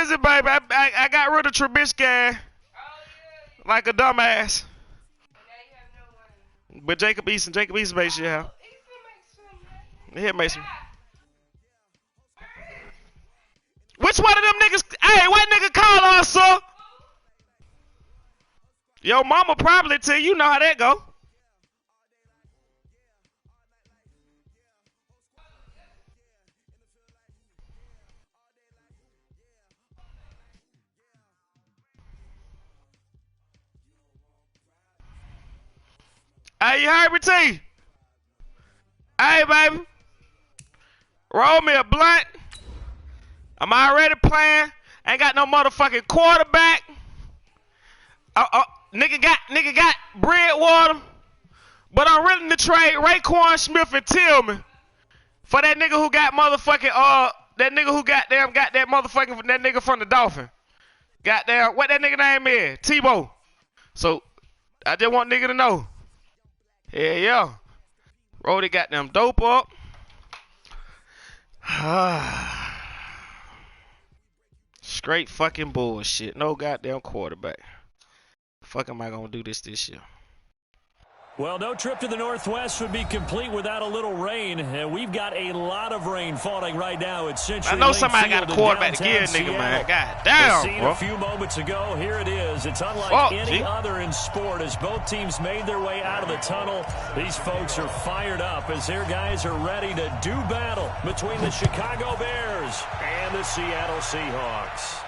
busy, baby. I got rid of Trubisky like a dumbass. But Jacob Eason makes you have. Here, Mason. Which one of them niggas? Hey, what nigga call us, sir? Yo, mama probably tell you know how that go. Hey, you heard me, T? Hey, baby. Roll me a blunt. I'm already playing. Ain't got no motherfucking quarterback. Nigga got Bridgewater. But I'm willing to trade Raekwon Smith and Tillman for that nigga who got motherfucking that nigga who got that motherfucking that nigga from the Dolphin. Goddamn, what that nigga name is? Tebow. So I just want nigga to know. Yeah, yeah. Roll the goddamn dope up. Straight fucking bullshit. No goddamn quarterback. Fuck am I gonna do this year? Well, no trip to the Northwest would be complete without a little rain. And we've got a lot of rain falling right now at Century. I know somebody got a quarterback to give, nigga, man. God damn, bro. A few moments ago, here it is. It's unlike any other in sport. As both teams made their way out of the tunnel, these folks are fired up as their guys are ready to do battle between the Chicago Bears and the Seattle Seahawks.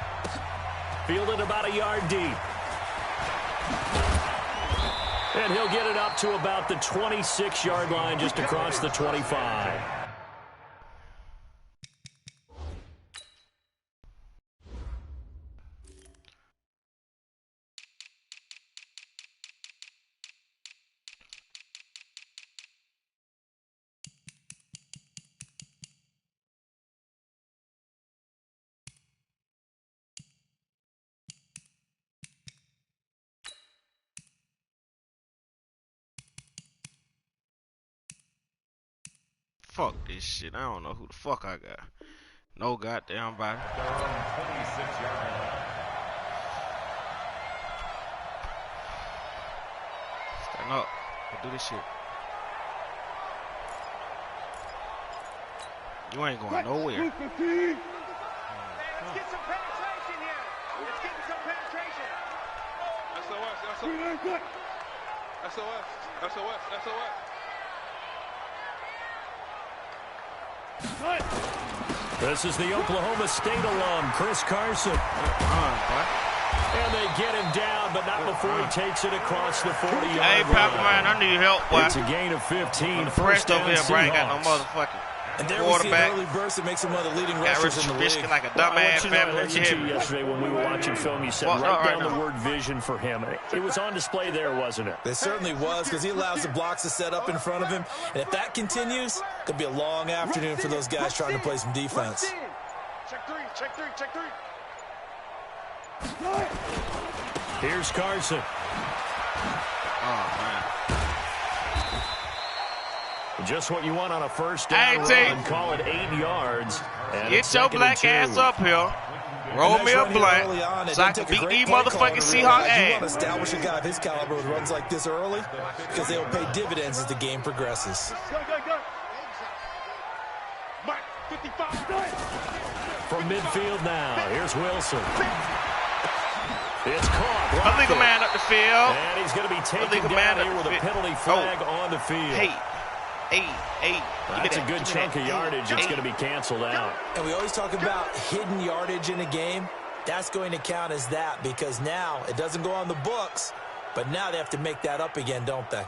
Fielded about a yard deep. And he'll get it up to about the 26-yard line, just across the 25. Fuck this shit. I don't know who the fuck I got. No goddamn body. Stand up. Go do this shit. You ain't going nowhere. Let's get some penetration here. Let's get some penetration. SOS. This is the Oklahoma State alum, Chris Carson. And they get him down, but not before he takes it across the 40-yard line. Hey, Papa, man, I need help, boy. It's a gain of 15. First over here, bro, ain't got no motherfucking and there quarterback. We see an early burst that makes him one of the leading rushers in the league. Like a dumbass family. I listened to you yesterday when we were watching film. You said write down the word vision for him. It was on display there, wasn't it? It certainly was, because he allows the blocks to set up in front of him. And if that continues, it'll be a long afternoon for those guys trying to play some defense. Check three. Here's Carson. Oh, man. Just what you want on a first down run. Call it 8 yards. Get your black ass up here. Roll me a blunt so I can beat these motherfucking Seahawks ass. You want to establish a guy of his caliber with runs like this early, because they will pay dividends as the game progresses. From midfield now, here's Wilson. It's caught. Illegal man up the field. And he's going to be taken down here with a penalty flag on the field. Hey. That's a good chunk of yardage. It's going to be canceled out. And we always talk about hidden yardage in a game. That's going to count as that, because now it doesn't go on the books, but now they have to make that up again, don't they?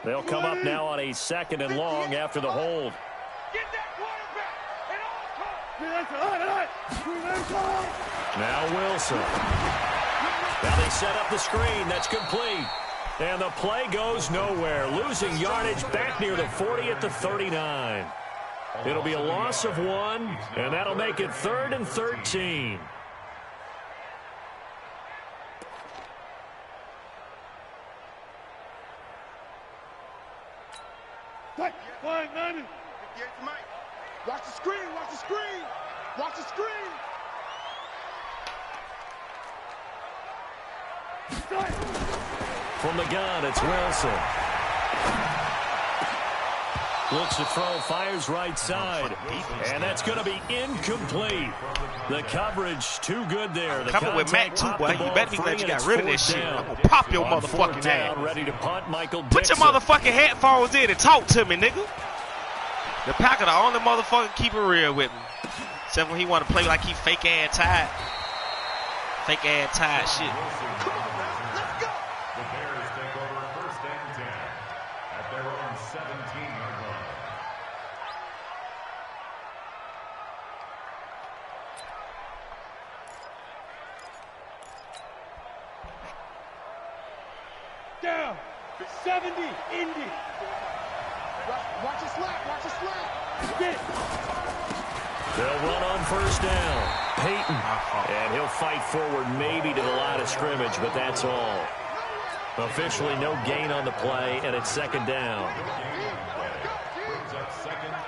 They'll come up now on a 2nd and long after the hold. Get that quarterback at all costs. Now Wilson. Now they set up the screen. That's complete. And the play goes nowhere. Losing yardage back near the 40 at the 39. It'll be a loss of 1, and that'll make it 3rd and 13. Watch the screen, watch the screen, watch the screen. From the gun, it's Wilson. Looks to throw, fires right side. And that's going to be incomplete. The coverage too good there. The cover with Mac too, boy. You better be glad you got rid of this shit. I'm going to pop your motherfucking ass. Ready to punt, Michael Put your motherfucking headphones in and talk to me, nigga. The Packer the only motherfucker keep it real with me. Except when he want to play like he fake ass tired. Fake ass tired shit. The Bears take over 1st and 10 at their own 17-yard line. Down. 70. Indy. Watch the slap. Watch the slap. They'll run on 1st down. Peyton. And he'll fight forward maybe to the line of scrimmage, but that's all. Officially no gain on the play, and it's 2nd down.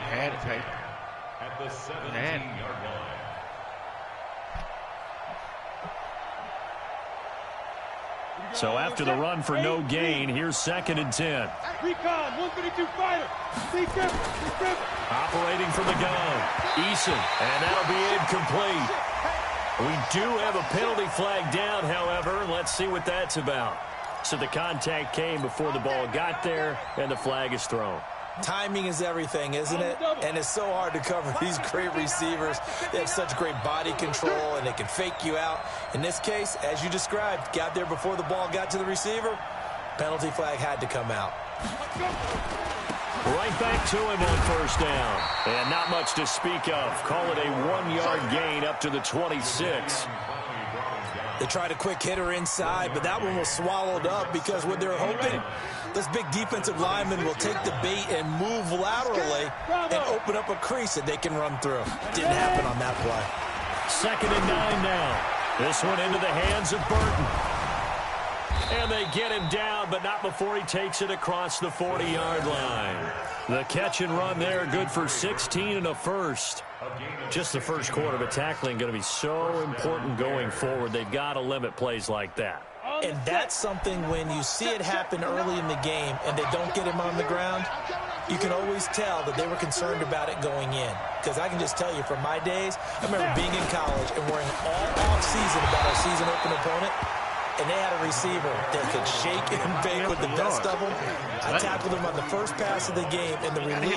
Had it, Peyton. At the 17-yard line. So after the run for no gain, here's 2nd and 10. Recon, 132 fighter. Operating from the gun. Eason, and that'll be incomplete. We do have a penalty flag down, however, and let's see what that's about. So the contact came before the ball got there, and the flag is thrown. Timing is everything, isn't it? And it's so hard to cover these great receivers. They have such great body control, and they can fake you out. In this case, as you described, got there before the ball got to the receiver. Penalty flag had to come out. Right back to him on 1st down. And not much to speak of. Call it a 1-yard gain up to the 26. They tried a quick hitter inside, but that one was swallowed up because what they're hoping, this big defensive lineman will take the bait and move laterally and open up a crease that they can run through. Didn't happen on that play. 2nd and 9 now. This one into the hands of Burton. And they get him down, but not before he takes it across the 40-yard line. The catch and run there, good for 16 and a first. Just the first quarter, but tackling going to be so important going forward. They've got to limit plays like that. And that's something when you see it happen early in the game and they don't get him on the ground, you can always tell that they were concerned about it going in. Because I can just tell you from my days, I remember being in college and worrying all off-season about our season open opponent. And they had a receiver that could shake and bake with the best of them. I tackled him on the first pass of the game, and the relief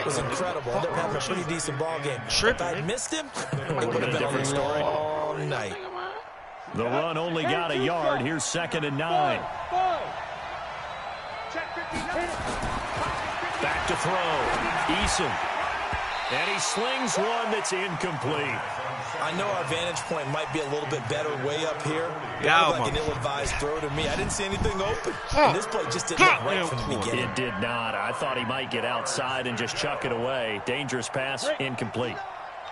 was incredible. Ended up having a pretty decent ball game. If I'd missed him, it would have been a long night. The run only got a yard. Here's 2nd and 9. Back to throw. Eason. And he slings one that's incomplete. I know our vantage point might be a little bit better way up here. Yeah, like an ill-advised throw to me. I didn't see anything open. And this play just didn't look right from the beginning. It did not. I thought he might get outside and just chuck it away. Dangerous pass, incomplete.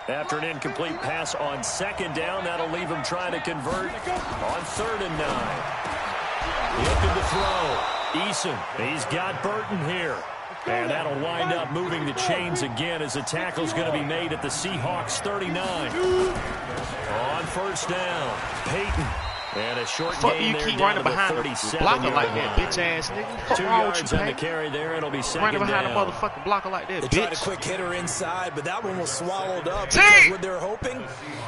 After an incomplete pass on 2nd down, that'll leave him trying to convert on 3rd and 9. Looking to throw. Eason, he's got Burton here. And that'll wind up moving the chains again as the tackle's going to be made at the Seahawks 39. On 1st down, Peyton. And a short gain there down to the 37. Blocker like that, bitch ass nigga. 2 yards on the carry there. It'll be 2nd down. Running behind a motherfucking blocker like that, They bitch. tried a quick hitter inside, but that one was swallowed up because what they're hoping,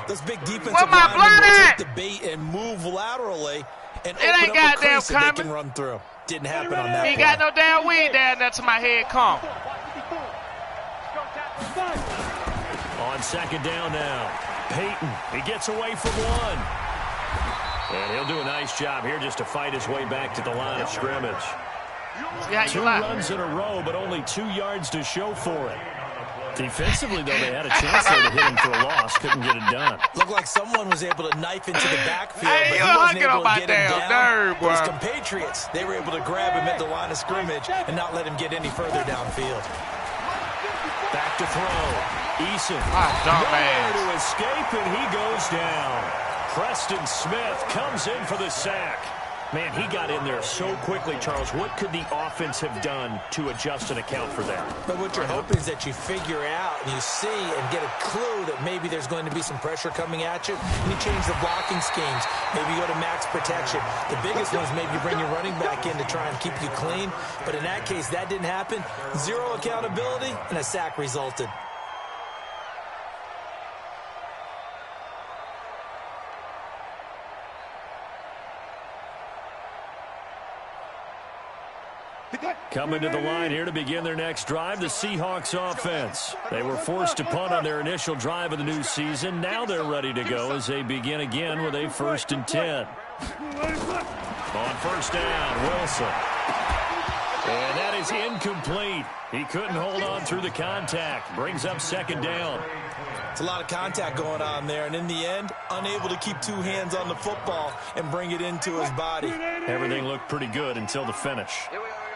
this big defensive lineman will take the bait and move laterally and open up a crease that they can run through. Didn't happen on that play. Ain't got no damn weed down there to my head come. On 2nd down now, Peyton. He gets away from one. And he'll do a nice job here just to fight his way back to the line of scrimmage. Yeah, 2 runs in a row, but only 2 yards to show for it. Defensively, though, they had a chance there to hit him for a loss. Couldn't get it done. Looked like someone was able to knife into the backfield, Hey, but he wasn't able to get him damn down. nerve, But his boy. compatriots, they were able to grab him at the line of scrimmage and not let him get any further downfield. Back to throw. Eason. dumbass. Nowhere to escape, and he goes down. Preston Smith comes in for the sack. Man, he got in there so quickly, Charles. What could the offense have done to adjust and account for that? But what you're hoping is that you figure out and you see and get a clue that maybe there's going to be some pressure coming at you, and you change the blocking schemes. Maybe you go to max protection. The biggest one is maybe you bring your running back in to try and keep you clean. But in that case, that didn't happen. Zero accountability, and a sack resulted. Coming to the line here to begin their next drive, the Seahawks offense. They were forced to punt on their initial drive of the new season. Now they're ready to go as they begin again with a 1st and 10. On first down, Wilson. And that is incomplete. He couldn't hold on through the contact. Brings up 2nd down. It's a lot of contact going on there, and in the end, unable to keep 2 hands on the football and bring it into his body. Everything looked pretty good until the finish.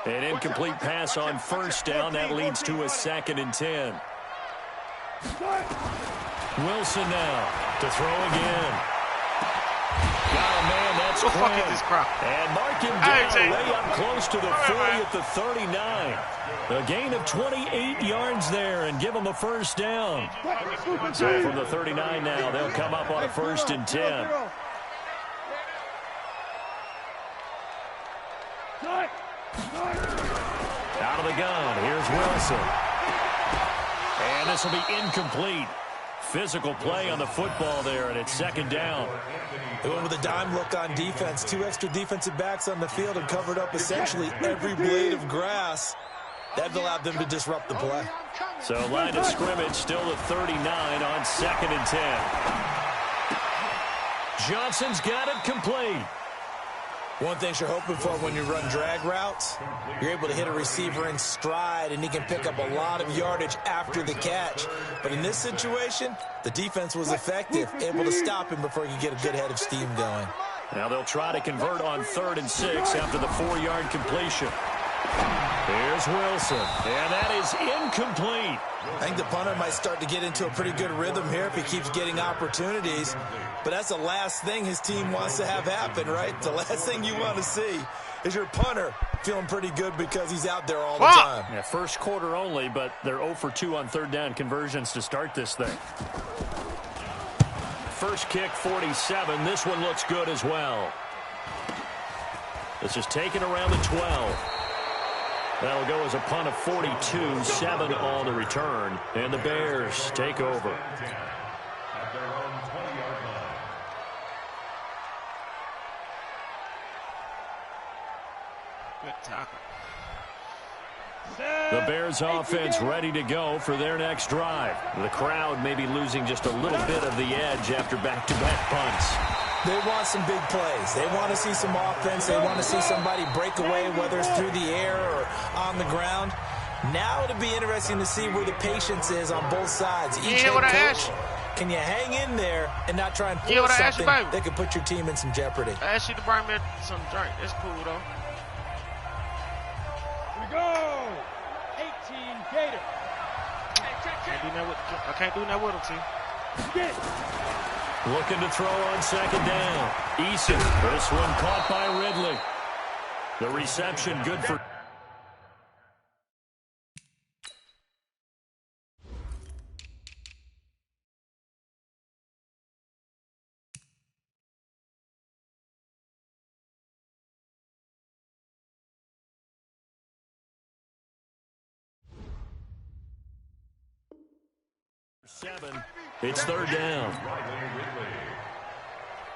An incomplete pass on first down. That leads to a 2nd and 10. Wilson now to throw again. Got a man, that's What the fuck is this crap? And mark him down way up close to the 40 at the 39. A gain of 28 yards there and give him a 1st down. So from the 39 now, they'll come up on a 1st and 10. Out of the gun, here's Wilson. And this will be incomplete. Physical play on the football there, and it's 2nd down. They went with a dime look on defense. 2 extra defensive backs on the field and covered up essentially every blade of grass. That allowed them to disrupt the play. So line of scrimmage still the 39 on 2nd and 10. Johnson's got it complete. One thing you're hoping for when you run drag routes, you're able to hit a receiver in stride, and he can pick up a lot of yardage after the catch. But in this situation, the defense was effective, able to stop him before he could get a good head of steam going. Now they'll try to convert on 3rd and 6 after the 4-yard completion. Here's Wilson, and that is incomplete. I think the punter might start to get into a pretty good rhythm here if he keeps getting opportunities. But that's the last thing his team wants to have happen, right? The last thing you want to see is your punter feeling pretty good because he's out there all the time. Yeah, first quarter only, but they're 0 for 2 on 3rd down conversions to start this thing. First kick, 47. This one looks good as well. This is taken around the 12. That'll go as a punt of 42, 7 on the return. And the Bears take over. At their own 20-yard line. Good tackle. The Bears offense ready to go for their next drive. The crowd may be losing just a little bit of the edge after back-to-back punts. They want some big plays. They want to see some offense. They want to see somebody break away, whether it's through the air or on the ground. Now it'll be interesting to see where the patience is on both sides. Each head coach, can you hang in there and not try and force something that could put your team in some jeopardy? I asked you to bring me some drink. It's cool, though. Here we go. 18 Gator. I can't do that with him, T. Looking to throw on 2nd down. Eason, this one caught by Ridley. The reception good for... ...7. It's 3rd down.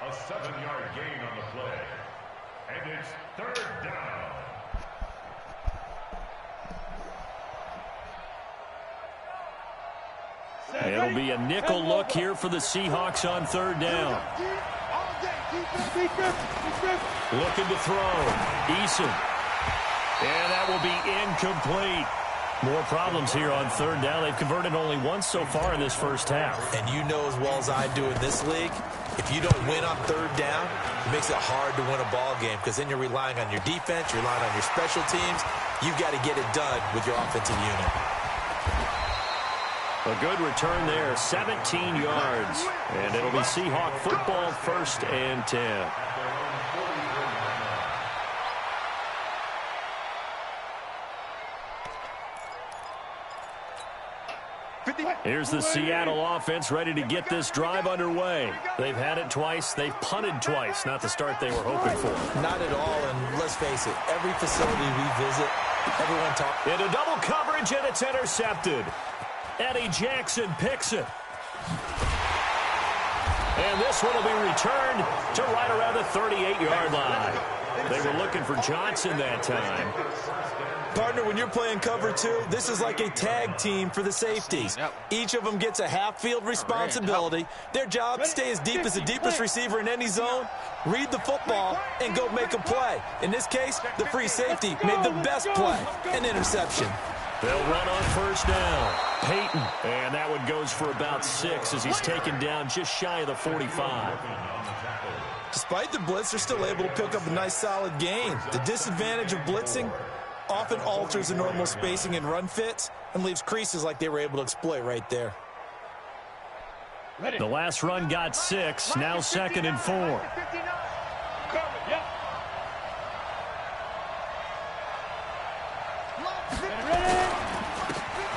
A 7-yard gain on the play. And it's 3rd down. It'll be a nickel look here for the Seahawks on 3rd down. Looking to throw. Eason. And that will be incomplete. More problems here on 3rd down. They've converted only once so far in this first half. And you know as well as I do in this league, if you don't win on 3rd down, it makes it hard to win a ball game because then you're relying on your defense, you're relying on your special teams. You've got to get it done with your offensive unit. A good return there, 17 yards. And it'll be Seahawk football, 1st and 10. Here's the Seattle offense ready to get this drive underway. They've had it twice. They've punted twice. Not the start they were hoping for. Not at all, and let's face it, every facility we visit, everyone talks. Into double coverage, and it's intercepted. Eddie Jackson picks it. And this one will be returned to right around the 38-yard line. They were looking for Johnson that time. Partner, when you're playing cover two, this is like a tag team for the safeties. Each of them gets a half-field responsibility. Their job, stay as deep as the deepest receiver in any zone, read the football, and go make a play. In this case, the free safety made the best play, an interception. They'll run on first down. Peyton, and that one goes for about 6 as he's taken down just shy of the 45. Despite the blitz, they're still able to pick up a nice solid gain. The disadvantage of blitzing often alters the normal spacing and run fits and leaves creases like they were able to exploit right there. The last run got 6, now 2nd and 4.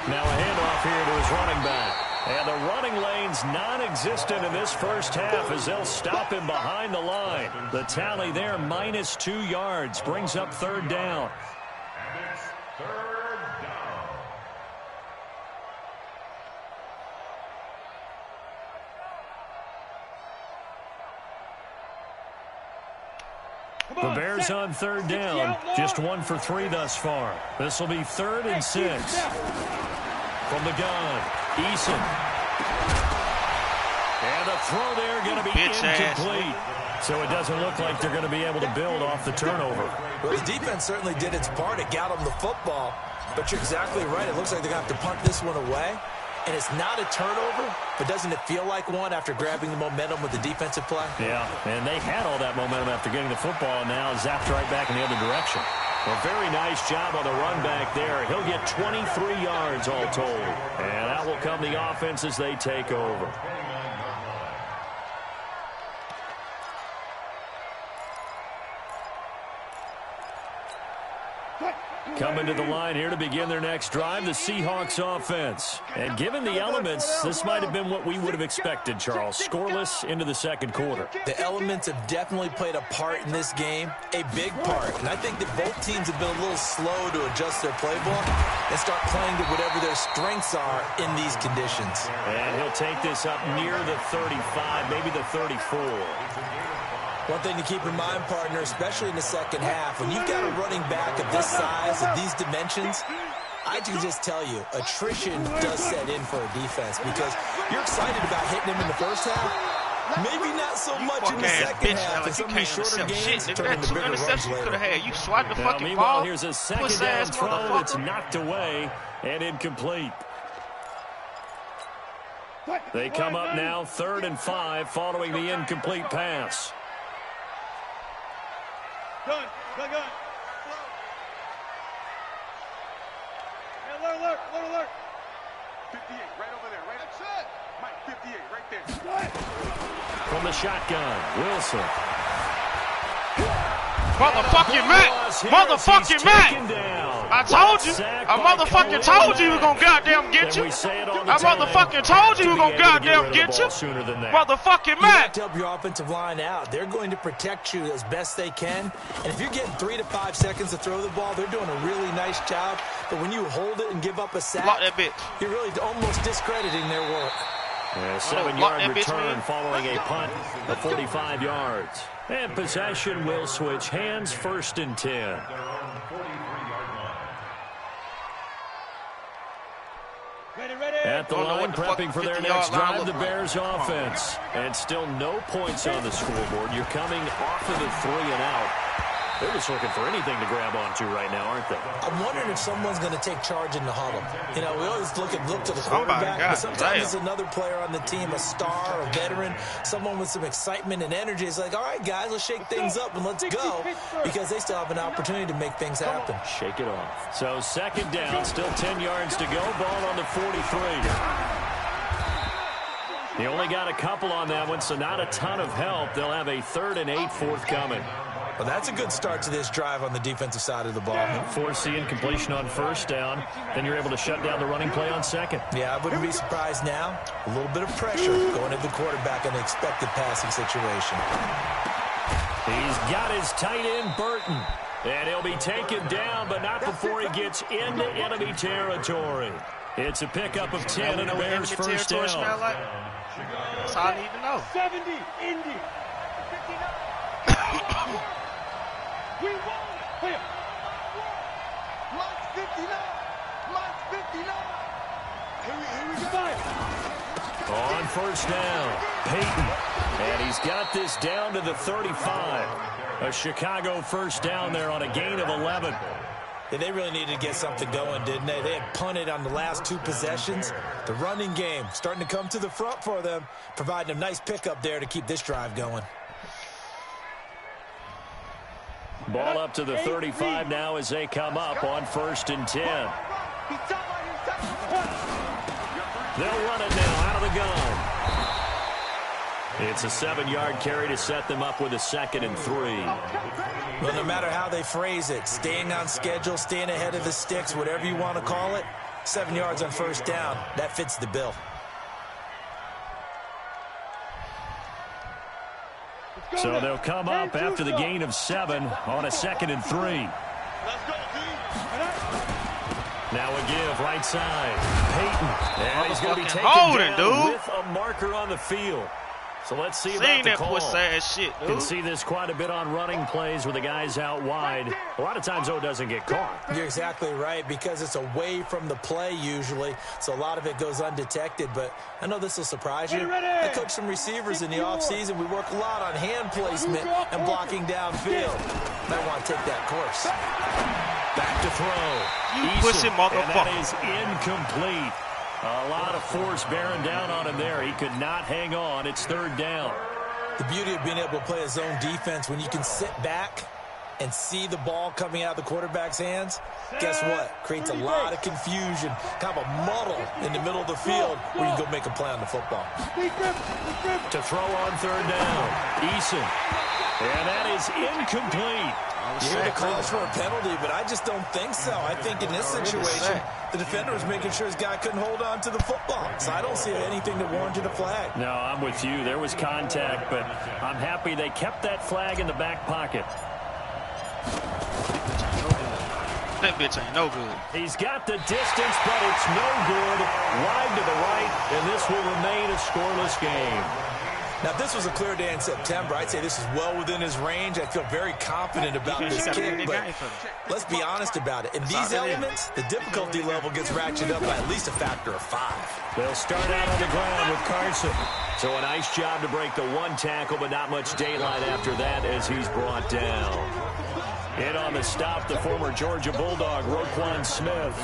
Now a handoff here to his running back. And the running lane's non-existent in this first half as they'll stop him behind the line. The tally there, -2 yards, brings up 3rd down. And it's 3rd down. The Bears on 3rd down, just 1 for 3 thus far. This will be 3rd and 6. From the gun, Eason. And the throw there going to be incomplete. So it doesn't look like they're going to be able to build off the turnover. Well, the defense certainly did its part. It got them the football. But you're exactly right. It looks like they're going to have to punt this one away. And it's not a turnover, but doesn't it feel like one after grabbing the momentum with the defensive play? Yeah, and they had all that momentum after getting the football, and now zapped right back in the other direction. A very nice job on the run back there. He'll get 23 yards all told. And out will come the offense as they take over. Coming to the line here to begin their next drive, the Seahawks offense. And given the elements, this might have been what we would have expected, Charles. Scoreless into the 2nd quarter. The elements have definitely played a part in this game, a big part. And I think that both teams have been a little slow to adjust their playbook and start playing to whatever their strengths are in these conditions. And he'll take this up near the 35, maybe the 34. One thing to keep in mind, partner, especially in the second half, when you've got a running back of this size, of these dimensions, I can just tell you, attrition does set in for a defense because you're excited about hitting him in the first half. Maybe not so much in the second half. And some of these shorter games turn into bigger runs later. You swat the fucking meanwhile, ball. Here's a 2nd down throw that's knocked away and incomplete. They come up now 3rd and 5 following the incomplete pass. Gun. Hey, alert. 58, right over there, right? That's it. Mike, 58, right there. From the shotgun, Wilson. Motherfucking Matt! I told you. I motherfucking told you we were going to goddamn get you. I motherfucking told you we were going to goddamn get you. Motherfucking Matt! You have to help your offensive line out. They're going to protect you as best they can. And if you're getting 3 to 5 seconds to throw the ball, they're doing a really nice job. But when you hold it and give up a sack, lock that bitch. You're really almost discrediting their work. A 7-yard return following a punt of 45 yards. And possession will switch hands, 1st and 10. At the line, prepping for their next drive, the Bears offense. And still no points on the scoreboard. You're coming off of the 3 and out. They're just looking for anything to grab onto right now, aren't they? I'm wondering if someone's going to take charge in the huddle. You know, we always look to the quarterback, but sometimes it's another player on the team, a star, a veteran, someone with some excitement and energy. It's like, all right, guys, let's shake things up and let's go, because they still have an opportunity to make things happen. Shake it off. So 2nd down, still 10 yards to go, ball on the 43. He only got a couple on that one, so not a ton of help. They'll have a 3rd and 8 forthcoming. Well, that's a good start to this drive on the defensive side of the ball. Force the incompletion on first down. Then you're able to shut down the running play on second. Yeah, I wouldn't be surprised now. A little bit of pressure going at the quarterback in an expected passing situation. He's got his tight end, Burton. And he'll be taken down, but not before he gets into enemy territory. It's a pickup of 10 and a Bears first down. Like? That's all I need to know. 70, Indy. We won. Here. Mike's 59. Mike's 59. Here we go. On first down, Peyton. And he's got this down to the 35. A Chicago first down there on a gain of 11. Yeah, they really needed to get something going, didn't they? They had punted on the last 2 possessions. The running game starting to come to the front for them, providing a nice pickup there to keep this drive going. Ball up to the 35 now as they come up on 1st and 10. They'll run it now out of the gun. It's a 7-yard carry to set them up with a 2nd and 3. Well, no matter how they phrase it, staying on schedule, staying ahead of the sticks, whatever you want to call it, 7 yards on first down, that fits the bill. So they'll come up after the gain of 7 on a 2nd and 3. Now a give right side. Peyton. And he's going to be taken down with a marker on the field. So let's see about the call. Shit, dude. Can see this quite a bit on running plays where the guy's out wide. A lot of times, though, it doesn't get caught. You're exactly right, because it's away from the play usually, so a lot of it goes undetected. But I know this will surprise you. I coach some receivers in the offseason. We work a lot on hand placement and blocking downfield. Might want to take that course. Back to throw. You pussy motherfucker. And that is incomplete. A lot of force bearing down on him there. He could not hang on. It's 3rd down. The beauty of being able to play a zone defense, when you can sit back and see the ball coming out of the quarterback's hands, guess what? Creates a lot of confusion, kind of a muddle in the middle of the field where you can go make a play on the football. To throw on 3rd down, Eason. And that is incomplete. You hear the calls for a penalty, but I just don't think so. I think in this situation, the defender was making sure his guy couldn't hold on to the football. So I don't see anything that warranted a flag. No, I'm with you. There was contact, but I'm happy they kept that flag in the back pocket. That bitch ain't no good. He's got the distance, but it's no good. Wide to the right, and this will remain a scoreless game. Now, if this was a clear day in September, I'd say this is well within his range. I feel very confident about this kick, but let's be honest about it. In these elements, the difficulty level gets ratcheted up by at least a factor of 5. They'll start out on the ground with Carson. So a nice job to break the 1 tackle, but not much daylight after that as he's brought down. In on the stop, the former Georgia Bulldog, Roquan Smith.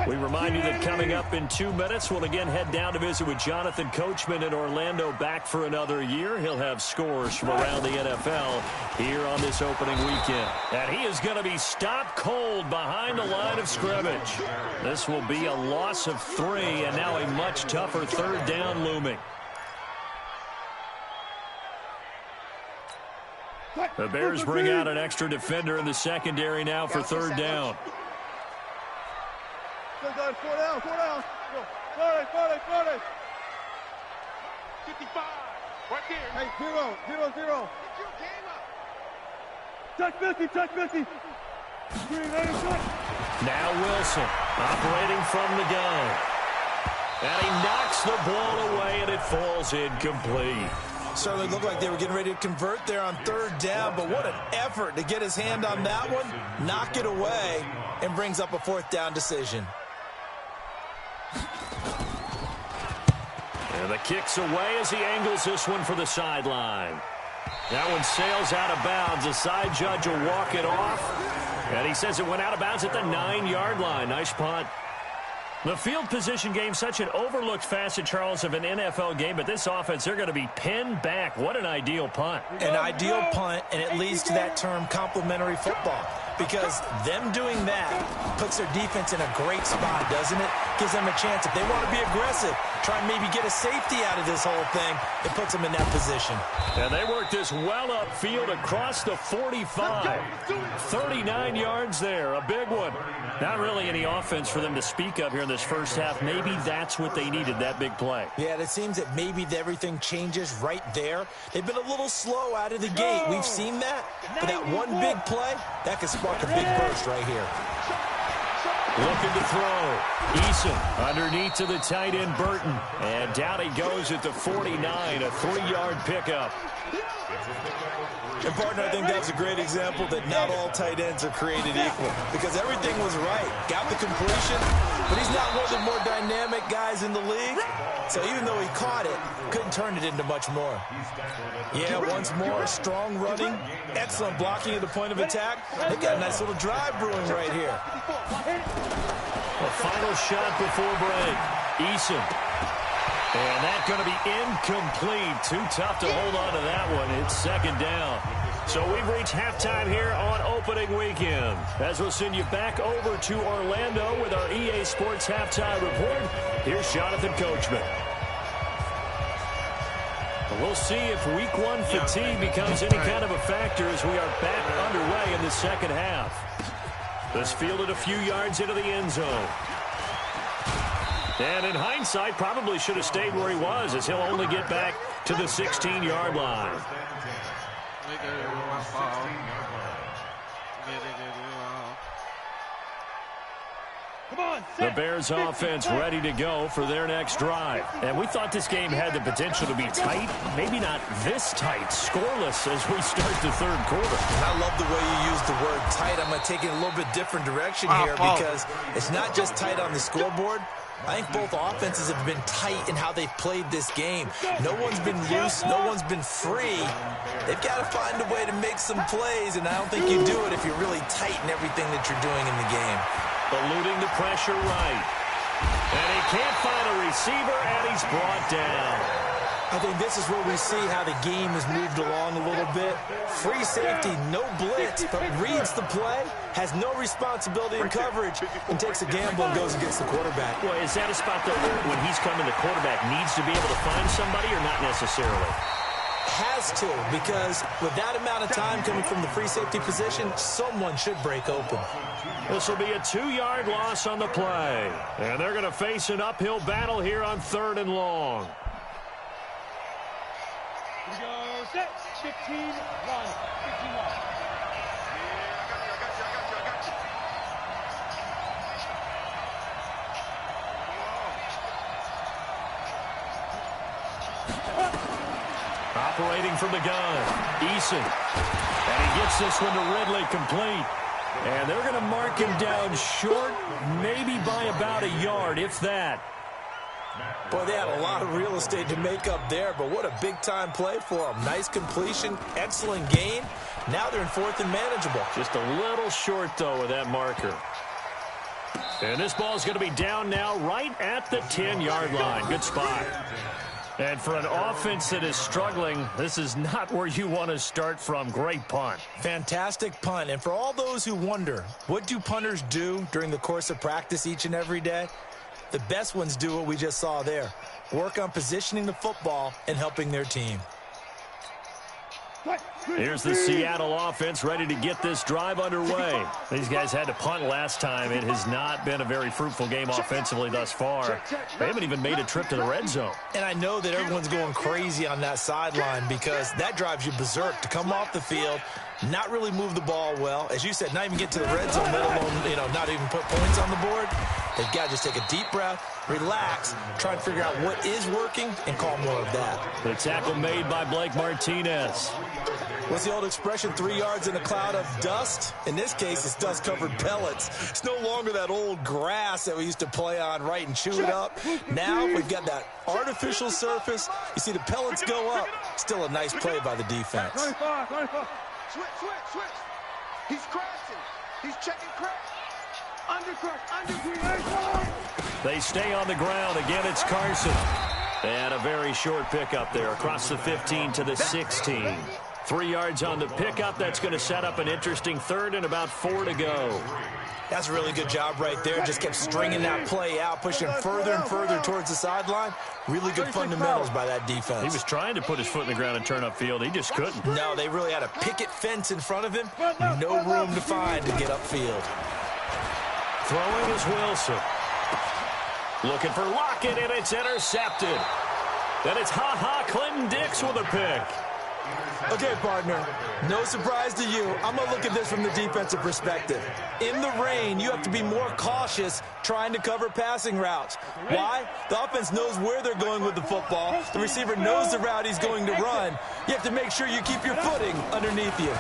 We remind you that coming up in 2 minutes, we'll again head down to visit with Jonathan Coachman in Orlando, back for another year. He'll have scores from around the NFL here on this opening weekend. And he is going to be stopped cold behind the line of scrimmage. This will be a loss of 3, and now a much tougher 3rd down looming. The Bears bring out an extra defender in the secondary now for 3rd down. 4 down. 40. 55. Right there. Hey, 0. Touch 50. Now Wilson operating from the gun. And he knocks the ball away, and it falls incomplete. Certainly looked like they were getting ready to convert there on 3rd down, but what an effort to get his hand on that one, knock it away, and brings up a 4th down decision. And the kick's away as he angles this one for the sideline. That one sails out of bounds. The side judge will walk it off. And he says it went out of bounds at the 9-yard line. Nice punt. The field position game, such an overlooked facet, Charles, of an NFL game. But this offense, they're going to be pinned back. What an ideal punt. An ideal punt, and it leads to that term, complementary football. because them doing that puts their defense in a great spot, doesn't it? Gives them a chance. If they want to be aggressive, try and maybe get a safety out of this whole thing, it puts them in that position. And they work this well upfield across the 45. 39 yards there, a big one. Not really any offense for them to speak of here in this first half. Maybe that's what they needed, that big play. Yeah, it seems that maybe everything changes right there. They've been a little slow out of the gate. We've seen that. But that one big play, that could spark a big burst right here. Looking to throw. Eason underneath to the tight end, Burton. And down he goes at the 49, a 3-yard pickup. And, partner, I think that's a great example that not all tight ends are created equal, because everything was right. Got the completion, but he's not one of the more dynamic guys in the league. So even though he caught it, couldn't turn it into much more. Yeah, once more, strong running, excellent blocking at the point of attack. They've got a nice little drive brewing right here. A final shot before break. Eason. And that's going to be incomplete. Too tough to hold on to that one. It's second down. So we've reached halftime here on opening weekend. As we'll send you back over to Orlando with our EA Sports Halftime Report, here's Jonathan Coachman. We'll see if Week 1 fatigue becomes any kind of a factor as we are back underway in the second half. This fielded a few yards into the end zone. And in hindsight, probably should have stayed where he was, as he'll only get back to the 16-yard line. The Bears offense ready to go for their next drive. And we thought this game had the potential to be tight, maybe not this tight, scoreless as we start the third quarter. And I love the way you use the word tight. I'm going to take it in a little bit different direction here because it's not just tight on the scoreboard. I think both offenses have been tight in how they've played this game. No one's been loose. No one's been free. They've got to find a way to make some plays, and I don't think you do it if you're really tight in everything that you're doing in the game. Eluding the pressure right. And he can't find a receiver, and he's brought down. I think this is where we see how the game has moved along a little bit. Free safety, no blitz, but reads the play, has no responsibility in coverage, and takes a gamble and goes against the quarterback. Well, is that a spot, though, when he's coming, the quarterback needs to be able to find somebody or not necessarily? Has to, because with that amount of time coming from the free safety position, someone should break open. This will be a 2-yard loss on the play. And they're going to face an uphill battle here on 3rd and long. We go set, 15, 1, 51. Operating from the gun, Eason. And he gets this one to Ridley complete. And they're going to mark him down short, maybe by about a yard, if that. Boy, they had a lot of real estate to make up there, but what a big-time play for them. Nice completion, excellent gain. Now they're in 4th and manageable. Just a little short, though, with that marker. And this ball's going to be down now right at the 10-yard line. Good spot. And for an offense that is struggling, this is not where you want to start from. Great punt. Fantastic punt. And for all those who wonder, what do punters do during the course of practice each and every day? The best ones do what we just saw there. Work on positioning the football and helping their team. Here's the Seattle offense ready to get this drive underway. These guys had to punt last time. It has not been a very fruitful game offensively thus far. They haven't even made a trip to the red zone. And I know that everyone's going crazy on that sideline because that drives you berserk to come off the field, not really move the ball well. As you said, not even get to the red zone, let alone, not even put points on the board. They've got to just take a deep breath, relax, try and figure out what is working, and call more of that. The tackle made by Blake Martinez. What's the old expression, 3 yards in a cloud of dust? In this case, it's dust-covered pellets. It's no longer that old grass that we used to play on, right, and chew it up. Now we've got that artificial surface. You see the pellets go up. Still a nice play by the defense. 25. Switch. He's crashing. He's checking crash. Under. They stay on the ground. Again, it's Carson. And a very short pickup there across the 15 to the 16. 3 yards on the pickup. That's going to set up an interesting third and about 4 to go. That's a really good job right there. Just kept stringing that play out, pushing further and further towards the sideline. Really good fundamentals by that defense. He was trying to put his foot in the ground and turn upfield. He just couldn't. No, they really had a picket fence in front of him. No room to find to get upfield. Throwing is Wilson. Looking for Lockett, and it's intercepted. Then it's Clinton Dix with a pick. Okay, partner, no surprise to you. I'm going to look at this from the defensive perspective. In the rain, you have to be more cautious trying to cover passing routes. Why? The offense knows where they're going with the football. The receiver knows the route he's going to run. You have to make sure you keep your footing underneath you.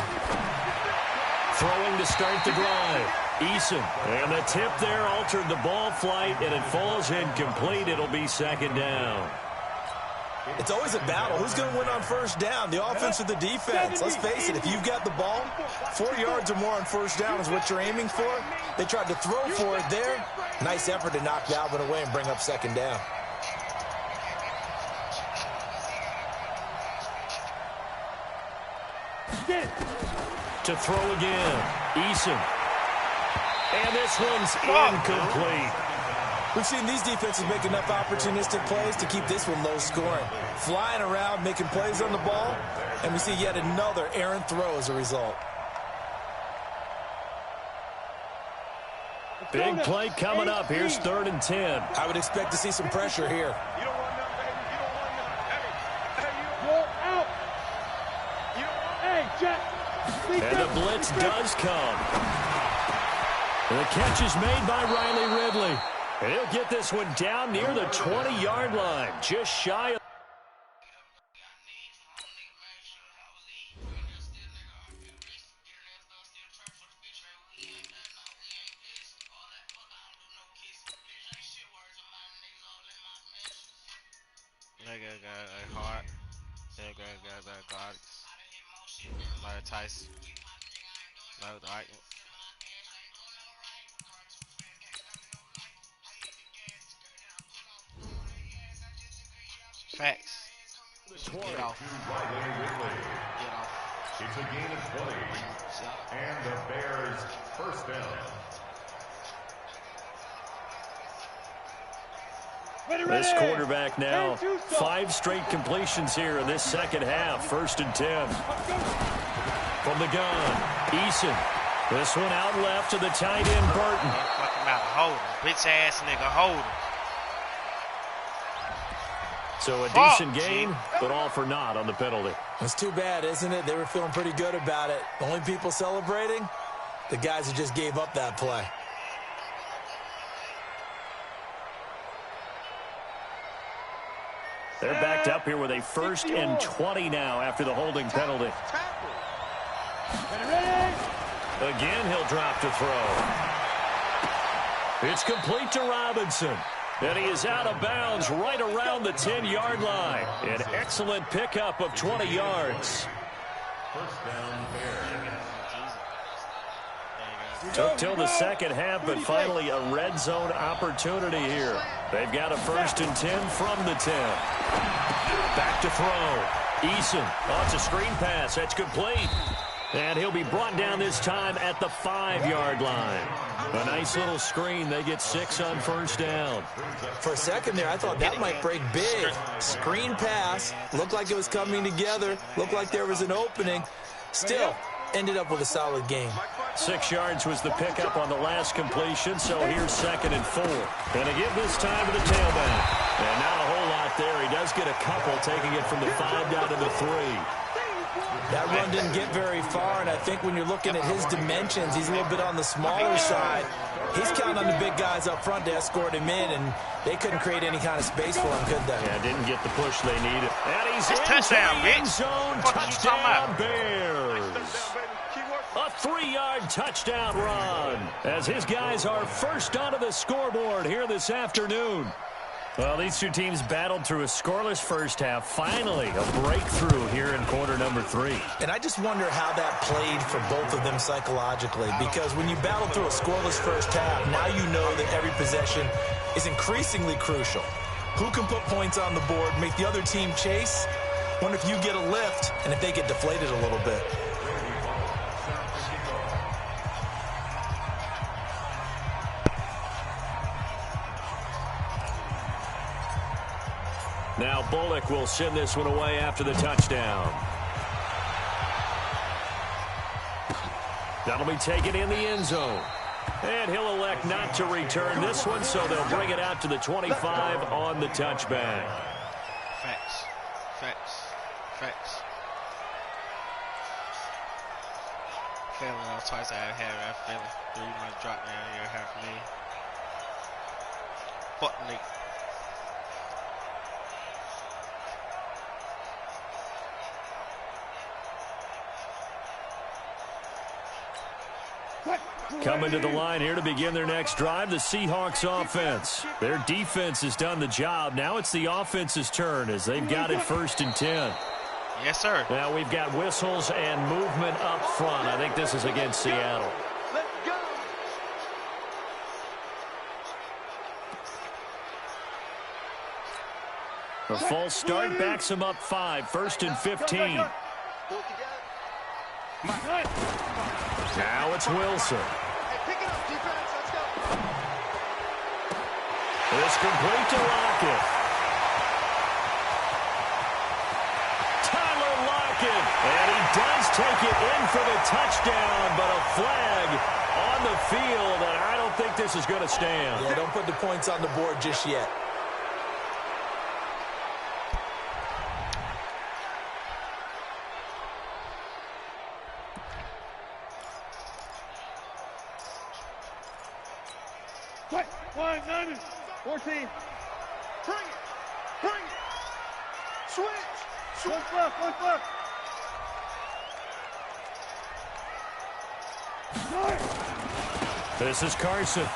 Throwing to start the drive. Eason. And the tip there altered the ball flight, and it falls incomplete. It'll be second down. It's always a battle. Who's going to win on first down, the offense or the defense? Let's face it, if you've got the ball, 4 yards or more on first down is what you're aiming for. They tried to throw for it there. Nice effort to knock Dalvin away and bring up second down. To throw again. Eason. And this one's incomplete. We've seen these defenses make enough opportunistic plays to keep this one low scoring. Flying around, making plays on the ball, and we see yet another errant throw as a result. Big play coming up. Here's 3rd and 10. I would expect to see some pressure here. You don't want nothing, baby. You don't want nothing. Hey, you're out. You don't want, hey, Jack. And the blitz does come. And the catch is made by Riley Ridley. And he'll get this one down near the 20-yard line, just shy of. Facts. Get off. Get off. It's a gain of 20. And the Bears first down. This quarterback now 5 straight completions here in this second half. 1st and 10. From the gun, Eason. This one out left to the tight end, Burton. Fuck him out. Hold him. Bitch ass nigga. Hold him. So a decent gain, but all for naught on the penalty. It's too bad, isn't it? They were feeling pretty good about it. The only people celebrating, the guys who just gave up that play. They're backed up here with a 1st and 20 now after the holding penalty. Again, he'll drop to throw. It's complete to Robinson. And he is out of bounds right around the 10-yard line. An excellent pickup of 20 yards. First down, Bears. Took till the second half, but finally a red zone opportunity here. They've got a 1st and 10 from the 10. Back to throw. Eason. Oh, it's a screen pass. That's complete. And he'll be brought down this time at the 5-yard line. A nice little screen. They get 6 on first down. For a second there, I thought that might break big. Screen pass. Looked like it was coming together. Looked like there was an opening. Still, ended up with a solid game. 6 yards was the pickup on the last completion, so here's 2nd and 4. And again this time to the tailback. And not a whole lot there. He does get a couple, taking it from the 5 down to the 3. That run didn't get very far, and I think when you're looking at his dimensions, he's a little bit on the smaller side. He's counting on the big guys up front to escort him in, and they couldn't create any kind of space for him, could they? Yeah, didn't get the push they needed. And he's in touchdown, the end bitch. zone. Touchdown, Bears. A 3-yard touchdown run as his guys are first onto the scoreboard here this afternoon. Well, these two teams battled through a scoreless first half. Finally, a breakthrough here in quarter number 3. And I just wonder how that played for both of them psychologically, because when you battle through a scoreless first half, now you know that every possession is increasingly crucial. Who can put points on the board, make the other team chase? Wonder if you get a lift and if they get deflated a little bit. Now Bullock will send this one away after the touchdown. That'll be taken in the end zone. And he'll elect not to return this one, so they'll bring it out to the 25 on the touchback. Facts. Failing off twice I had that feeling. 3 months drop down here, half me. Fuck Nick. Coming to the line here to begin their next drive, the Seahawks offense. Their defense has done the job. Now it's the offense's turn as they've got it 1st and 10. Yes, sir. Now we've got whistles and movement up front. I think this is against Seattle. Let's go. A false start backs him up 5, 1st and 15. Now it's Wilson. Pick it up, defense. Let's go. It's complete to Lockett. Tyler Lockett. And he does take it in for the touchdown, but a flag on the field, and I don't think this is going to stand. Yeah, don't put the points on the board just yet. Quick. 1-9, 14. Bring it. Switch. One left. This is Carson.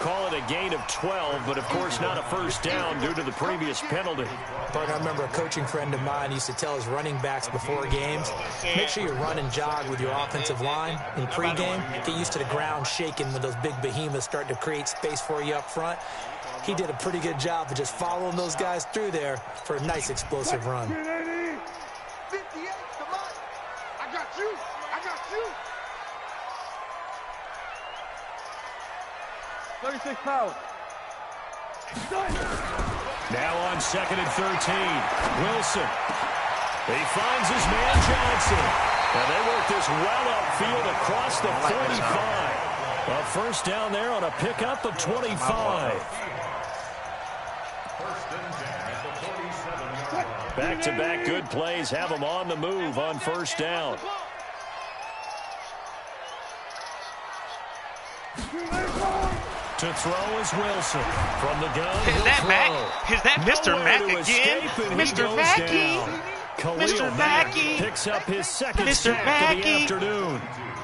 Call it a gain of 12, but of course not a first down due to the previous penalty. Bart, I remember a coaching friend of mine used to tell his running backs before games, make sure you run and jog with your offensive line. In pregame, get used to the ground shaking when those big behemoths start to create space for you up front. He did a pretty good job of just following those guys through there for a nice explosive run. 58, come on. I got you. 36 power. Now on 2nd and 13, Wilson. He finds his man Johnson. And they work this well upfield across the 45. A first down there on a pickup of 25. Back-to-back good plays have them on the move on first down. To throw is Wilson. From the gun, Is that Mack? Is that Mr. Mack again? Mr. Mackey? Mr. Mackey picks up his second sack of the afternoon.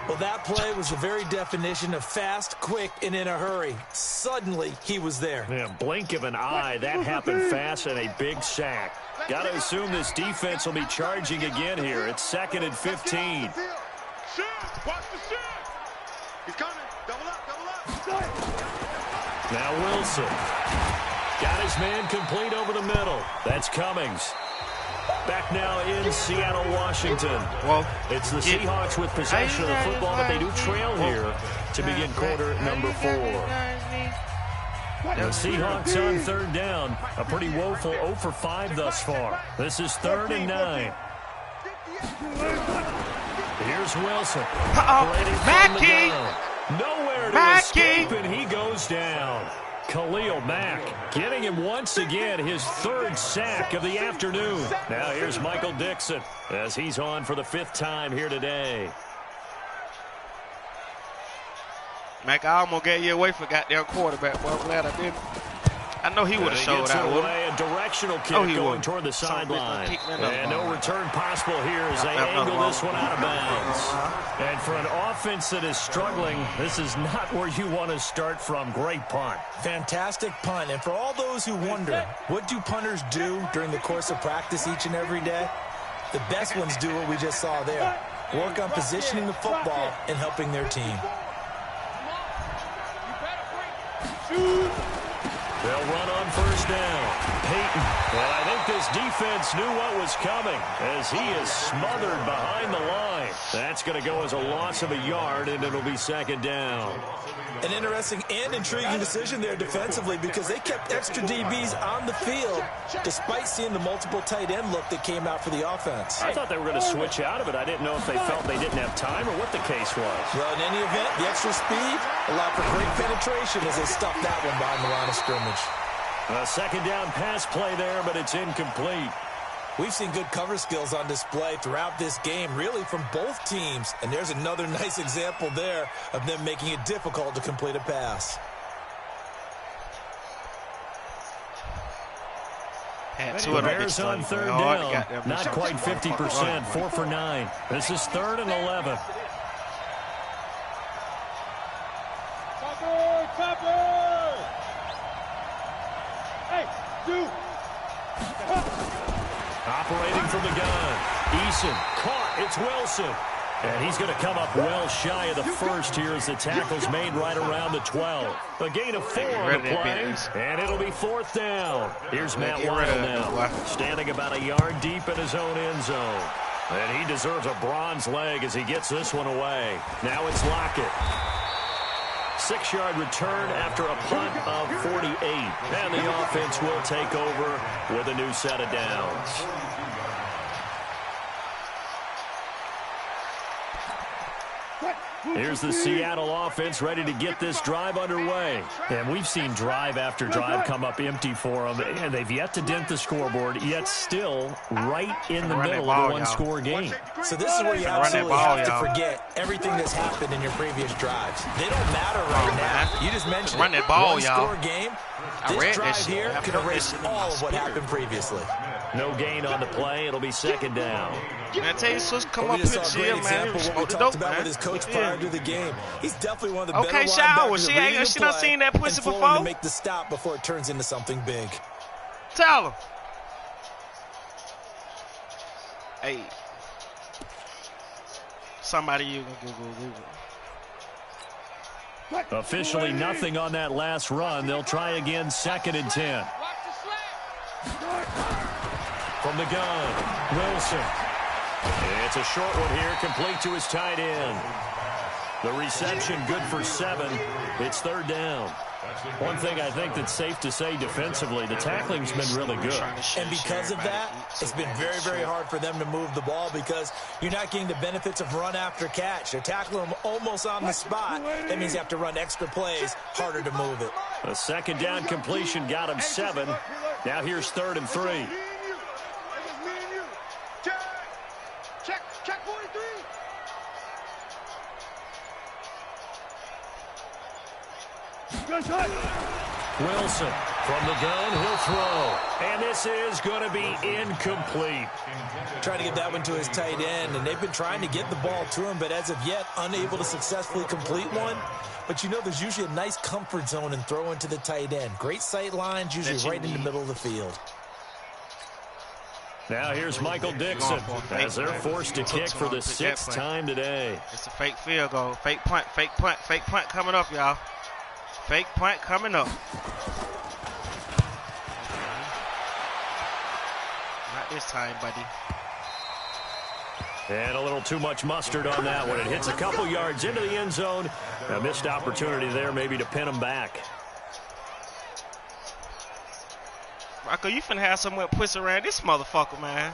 Well, that play was the very definition of fast, quick, and in a hurry. Suddenly, he was there. Yeah, blink of an eye, that happened fast and a big sack. Got to assume this defense will be charging again here. It's 2nd and 15. Watch the shift. He's coming. Double up. Now Wilson. Got his man complete over the middle. That's Cummings. Back now in Seattle, Washington. Well, it's the Seahawks with possession of the football, but they do trail here to begin quarter number 4. The Seahawks on 3rd down. A pretty woeful 0 for 5 thus far. This is 3rd and 9. Here's Wilson. Mackey! Nowhere to escape, and he goes down. Khalil Mack getting him once again his 3rd sack of the afternoon. Now here's Michael Dixon as he's on for the 5th time here today. Mac, I almost gave you away for goddamn quarterback, but I'm glad I didn't. I know he would have showed out. A directional kick going toward the sideline. And no return possible here as they angle this one out of bounds. And for an offense that is struggling, this is not where you want to start from. Great punt. Fantastic punt. And for all those who wonder, what do punters do during the course of practice each and every day? The best ones do what we just saw there. Work on positioning the football and helping their team. They'll run on first down. Peyton. And I think this defense knew what was coming as he is smothered behind the line. That's going to go as a loss of a yard, and it'll be second down. An interesting and intriguing decision there defensively because they kept extra DBs on the field despite seeing the multiple tight end look that came out for the offense. I thought they were going to switch out of it. I didn't know if they felt they didn't have time or what the case was. Well, in any event, the extra speed allowed for great penetration as they stuffed that one behind the line of scrimmage. A second down pass play there, but it's incomplete. We've seen good cover skills on display throughout this game, really from both teams. And there's another nice example there of them making it difficult to complete a pass. The Bears on third down. Not quite 50%, 4 for 9. This is 3rd and 11. Operating from the gun. Eason caught. It's Wilson. And he's going to come up well shy of the first here as the tackle's made right around the 12. A gain of 4 on the play, and it'll be 4th down. Here's Matt Wild now, standing about a yard deep in his own end zone. And he deserves a bronze leg as he gets this one away. Now it's Lockett. 6-yard return after a punt of 48. And the offense will take over with a new set of downs. Here's the Seattle offense ready to get this drive underway. And we've seen drive after drive come up empty for them, and they've yet to dent the scoreboard, yet still right in the middle of a one-score game. So this is where you absolutely have to forget everything that's happened in your previous drives. They don't matter right now. You just mentioned run that ball, one-score game. This drive here could erase all of what happened previously. No gain on the play. It'll be 2nd down. Man, I tell you, Sus, come up here, chill, man. What we talked about with his coach prior to the game. He's definitely one of the better linebackers. She done seen that pussy before. To make the stop before it turns into something big. Tell him. Hey. Somebody you can Google. Officially nothing on that last run. They'll try again, 2nd and 10. From the gun, Wilson. It's a short one here, complete to his tight end. The reception good for 7. It's 3rd down. One thing I think that's safe to say defensively, the tackling's been really good. And because of that, it's been very, very hard for them to move the ball because you're not getting the benefits of run after catch. They're tackling them almost on the spot. That means you have to run extra plays, harder to move it. A 2nd down completion got him 7. Now here's 3rd and 3. Check 43. Wilson from the gun, he'll throw. And this is going to be incomplete. Trying to get that one to his tight end, and they've been trying to get the ball to him, but as of yet, unable to successfully complete one. But you know there's usually a nice comfort zone in throwing to the tight end. Great sight lines, usually right in the middle of the field. Now here's Michael Dixon as they're forced to kick for the 6th time today. It's a fake field goal. Fake punt, fake punt, fake punt coming up, y'all. Fake punt coming up. Not this time, buddy. And a little too much mustard on that one. It hits a couple yards into the end zone. A missed opportunity there maybe to pin them back. Rocco, you finna have some pussy around this motherfucker, man.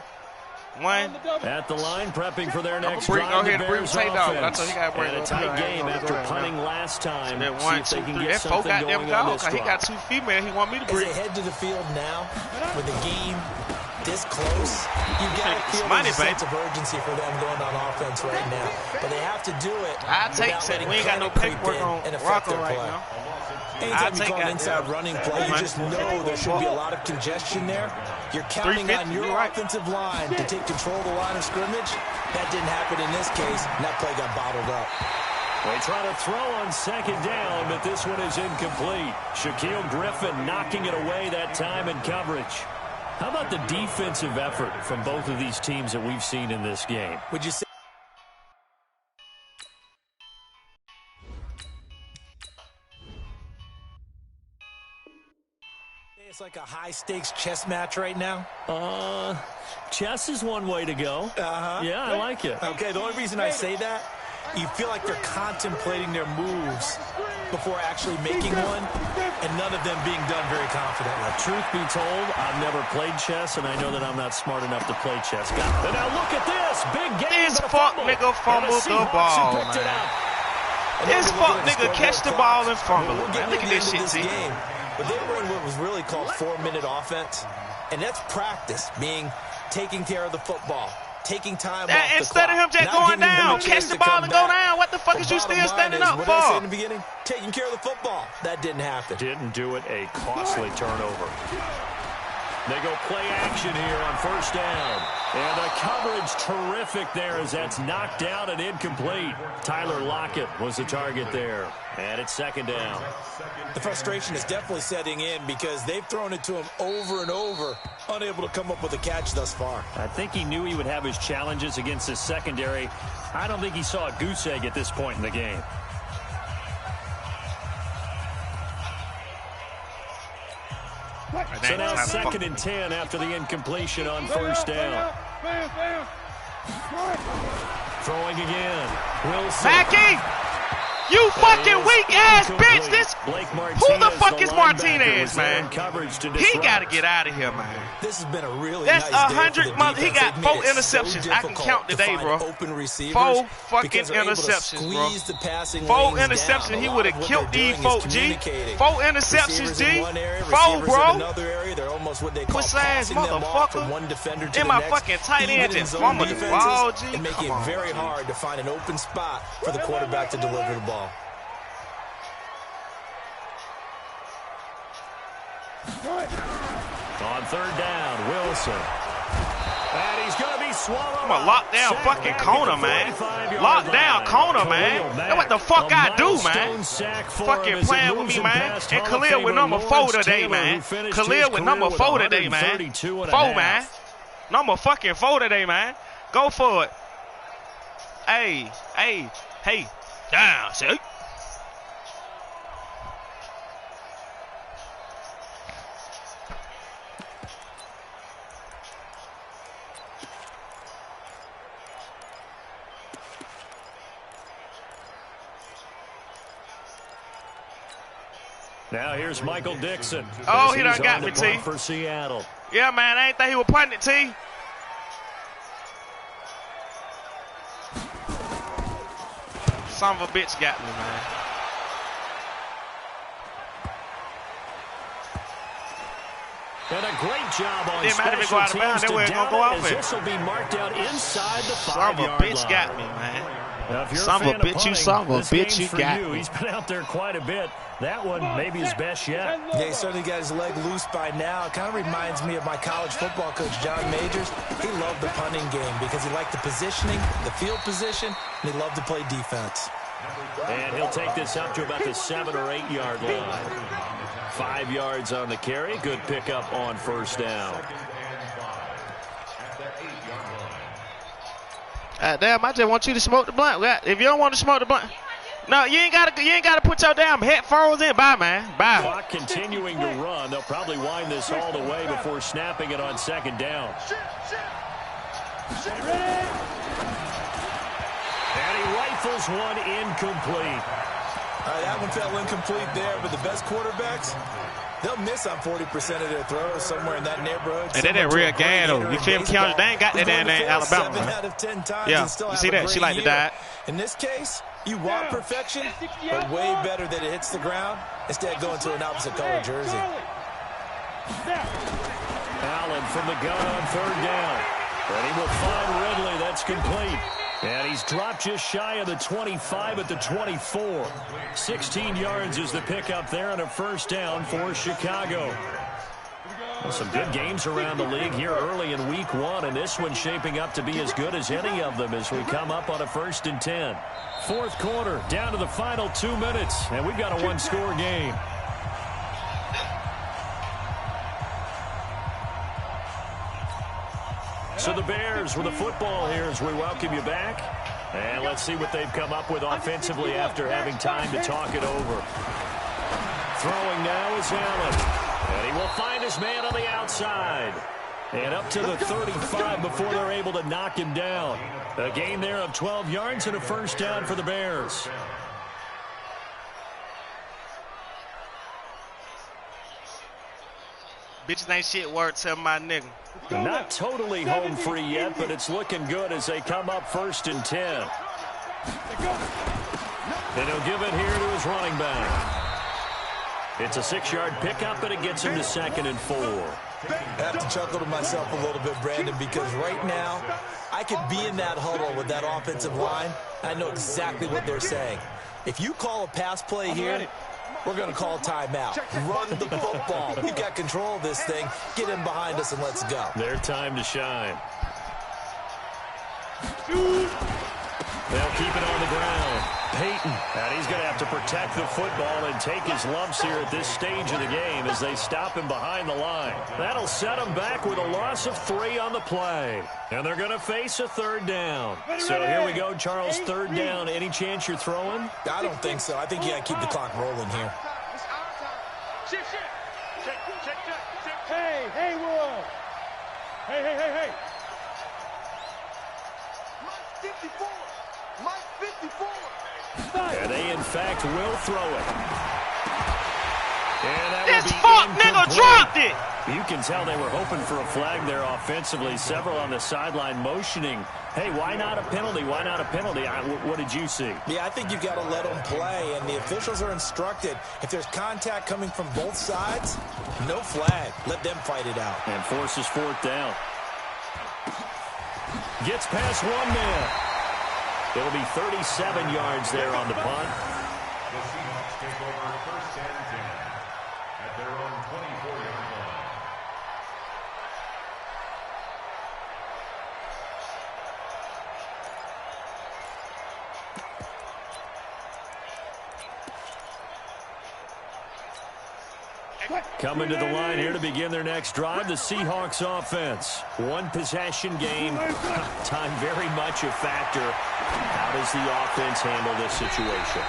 One. At the line, prepping for their next drive. Go ahead and bring the tape down. That's what he got to bring. And a tight game after punting last time. So one, two, three. That four goddamn goal. He got 2 female. He want me to bring. As they head to the field now, with the game this close, you got to feel a sense of urgency for them going on offense right now. But they have to do it. I take that. We ain't got no paperwork on Rocco right now. Anytime you call an inside running play, you just know there should be a lot of congestion there. You're counting on your offensive line to take control of the line of scrimmage. That didn't happen in this case, and that play got bottled up. They try to throw on 2nd down, but this one is incomplete. Shaquille Griffin knocking it away that time in coverage. How about the defensive effort from both of these teams that we've seen in this game? Would you say? It's like a high-stakes chess match right now? Chess is one way to go. Yeah, I like it. Okay, the only reason I say that, you feel like they're contemplating their moves before actually making one, and none of them being done very confidently. Truth be told, I've never played chess, and I know that I'm not smart enough to play chess. And now look at this. Big game. This fuck nigga fumbled the ball, man. This fuck nigga catch the ball and fumble it, man. Look at this shit, see? But they were in what was really called 4-minute offense, and that's practice, being taking care of the football, taking time off the instead clock, of him just going down, catch the ball and go down. What the fuck is you still standing up for? What did I say in the for? beginning? Taking care of the football. That didn't happen. Didn't do it. A costly turnover. They go play action here on first down. And the coverage terrific there as that's knocked down and incomplete. Tyler Lockett was the target there. And it's second down. The frustration is definitely setting in because they've thrown it to him over and over, unable to come up with a catch thus far. I think he knew he would have his challenges against his secondary. I don't think he saw a goose egg at this point in the game. So now second and 10 after the incompletion on first down. Throwing again. Wilson. Mackey! You fucking weak-ass bitch! This who the fuck is Martinez, man? He got to get out of here, man. This has been a really That's nice 100 months. He got 4 interceptions. I can count today, bro. 4 fucking interceptions, bro. 4 interceptions. He would have killed these folks, G. 4 interceptions, G. 4, bro. Puss-ass motherfucker. In my fucking tight end just fumbled the ball, G. And make it very hard to find an open spot for the quarterback to deliver the ball. On third down, Wilson. And he's going to be swallowed. I'm a lockdown fucking corner, man. Lockdown corner, man. That's what the fuck I do, man. Fucking playing with me, man. And Khalil with number 4 today, man. Khalil with number 4 today, man. 4, man. Number fucking 4 today, man. Go for it. Hey, hey, hey. Down, see? Now here's Michael Dixon. Oh, he done got me, T. For Seattle. Yeah, man, I ain't think he was punting it, T. Son of a bitch got me, man. And a great job on didn't matter if it go out of bounds. They weren't going to go off it. This will be marked out inside the 5-yard line. Son of a bitch got me, man. Son of a bitch, you son of a bitch, you got me. He's been out there quite a bit. That one maybe his best yet. Yeah, he certainly got his leg loose by now. It kind of reminds me of my college football coach, John Majors. He loved the punting game because he liked the positioning, the field position, and he loved to play defense. And he'll take this up to about the 7 or 8 yard line. 5 yards on the carry. Good pickup on first down. Damn, I just want you to smoke the blunt. If you don't want to smoke the blunt, no, you ain't gotta put your damn headphones in. Bye, man. Bye. Clock continuing to run. They'll probably wind this all the way before snapping it on second down. And he rifles one incomplete. That one fell incomplete there, but the best quarterbacks, they'll miss on 40% of their throws somewhere in that neighborhood. And that real gang, though. You feel me? They ain't got that in Alabama. 7 out of 10 times. Yeah, you see that? She like to die. In this case, you want perfection, but way better that it hits the ground instead of going to an opposite color jersey. Allen from the gun on third down. And he will find Ridley. That's complete. And he's dropped just shy of the 25 at the 24. 16 yards is the pickup there on a first down for Chicago. Well, some good games around the league here early in week 1, and this one shaping up to be as good as any of them as we come up on a 1st and 10. Fourth quarter, down to the final 2 minutes, and we've got a one-score game. So the Bears with the football here as we welcome you back. And let's see what they've come up with offensively after having time to talk it over. Throwing now is Allen. And he will find his man on the outside. And up to the 35 before they're able to knock him down. A gain there of 12 yards and a first down for the Bears. Bitches ain't shit worth, tell my nigga. Not totally home free yet, but it's looking good as they come up 1st and 10. And he'll give it here to his running back. It's a 6-yard pickup, and it gets him to 2nd and 4. I have to chuckle to myself a little bit, Brandon, because right now I could be in that huddle with that offensive line. I know exactly what they're saying. If you call a pass play here, we're going to call timeout. Run the football. We've got control of this thing. Get in behind us and let's go. Their time to shine. They'll keep it on the ground. Peyton, and he's going to have to protect the football and take his lumps here at this stage of the game as they stop him behind the line. That'll set him back with a loss of 3 on the play. And they're going to face a 3rd down. So here we go, Charles, 3rd down. Any chance you're throwing? I don't think so. I think you got to keep the clock rolling here. Hey, Haywood. Hey. Mike 54. Mike 54. And they, in fact, will throw it. And that This will be fuck nigga incomplete. dropped it. You can tell they were hoping for a flag there offensively. Several on the sideline motioning, hey, why not a penalty? Why not a penalty? What did you see? Yeah, I think you've got to let them play, and the officials are instructed. If there's contact coming from both sides, no flag. Let them fight it out. And forces 4th down. Gets past one man. It'll be 37 yards there on the punt. The Seahawks take over 1st and 10 at their own 24-yard line. Coming to the line here to begin their next drive, the Seahawks offense. One possession game. Time very much a factor. How does the offense handle this situation?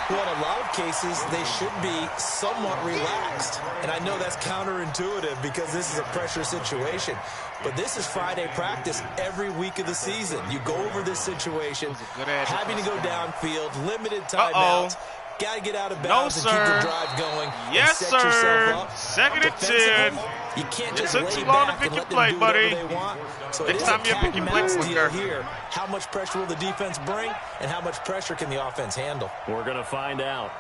Well, in a lot of cases, they should be somewhat relaxed. And I know that's counterintuitive because this is a pressure situation. But this is Friday practice every week of the season. You go over this situation, having to go downfield, limited timeouts. Got to get out of bounds and keep the drive going. Yes, and set yourself up. 2nd and 10. You can't It just took lay too long to back pick and your let play, them do whatever buddy. they want. So Next it is time a you cat pick your and play mouse quicker. deal here. How much pressure will the defense bring, and how much pressure can the offense handle? We're going to find out.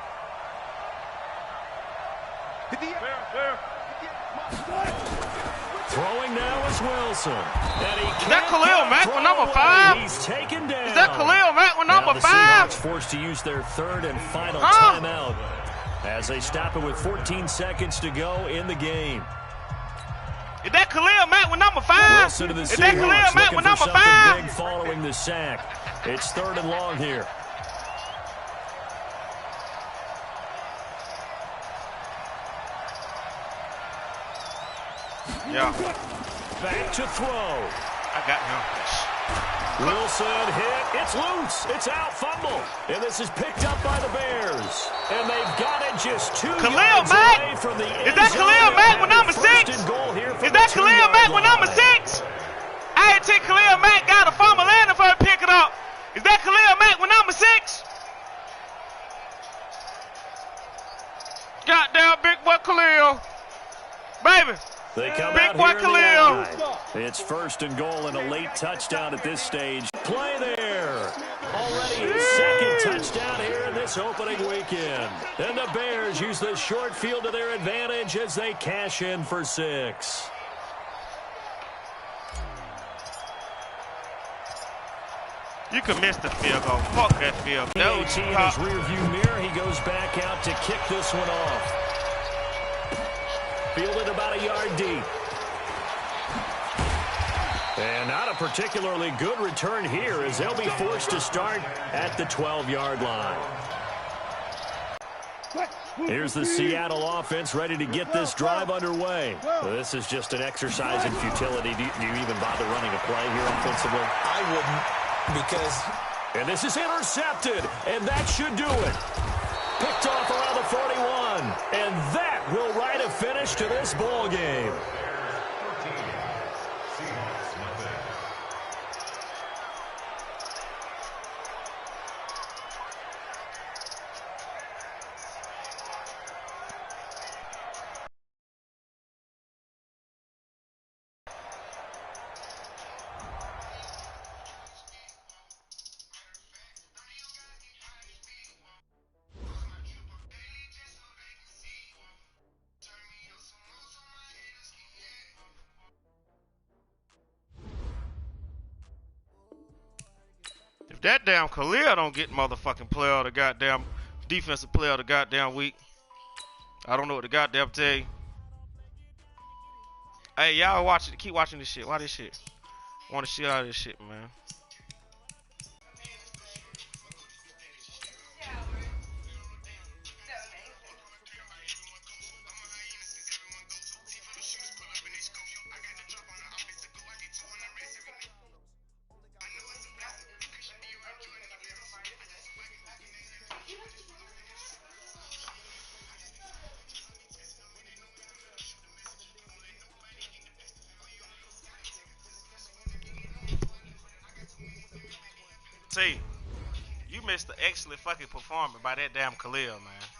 Throwing now is Wilson. And he Is that Khalil Mack with number 5? He's taken down. Is that Khalil Mack with number 5? The Seahawks forced to use their 3rd and final timeout as they stop it with 14 seconds to go in the game. Is that Khalil Mack with number 5? Wilson to the Is that Khalil Seahawks Mack looking with for number something 5? big following the sack. It's 3rd and long here. Yeah. Back to throw. I got him. Wilson hit. It's loose. It's out. Fumble. And this is picked up by the Bears. And they've got it just 2 yards away from the end zone. Is that Khalil Mack with number 6? Is that Khalil Mack with number 6? I had to take Khalil Mack, got a fumble and if I pick it up. Is that Khalil Mack with number 6? Goddamn big boy Khalil. Baby. They come Big out boy here in the Khalil. line. It's 1st and goal and a late touchdown at this stage. Play there. Already his 2nd touchdown here in this opening weekend. And the Bears use the short field to their advantage as they cash in for 6. You can miss the field goal. Fuck that field goal. No, in his rearview mirror, he goes back out to kick this one off. Fielded about a yard deep. And not a particularly good return here as they'll be forced to start at the 12-yard line. Here's the Seattle offense ready to get this drive underway. This is just an exercise in futility. Do you even bother running a play here offensively? I wouldn't, because... And this is intercepted, and that should do it. Picked off around the 41, and that will right a finish to this ball game. If that damn Khalil don't get motherfucking player of the goddamn defensive player of the goddamn week, I don't know what the goddamn tell you. Hey, y'all watch it. Keep watching this shit. Why this shit? Want to shit out of this shit, man. T, you missed the excellent fucking performance by that damn Khalil, man.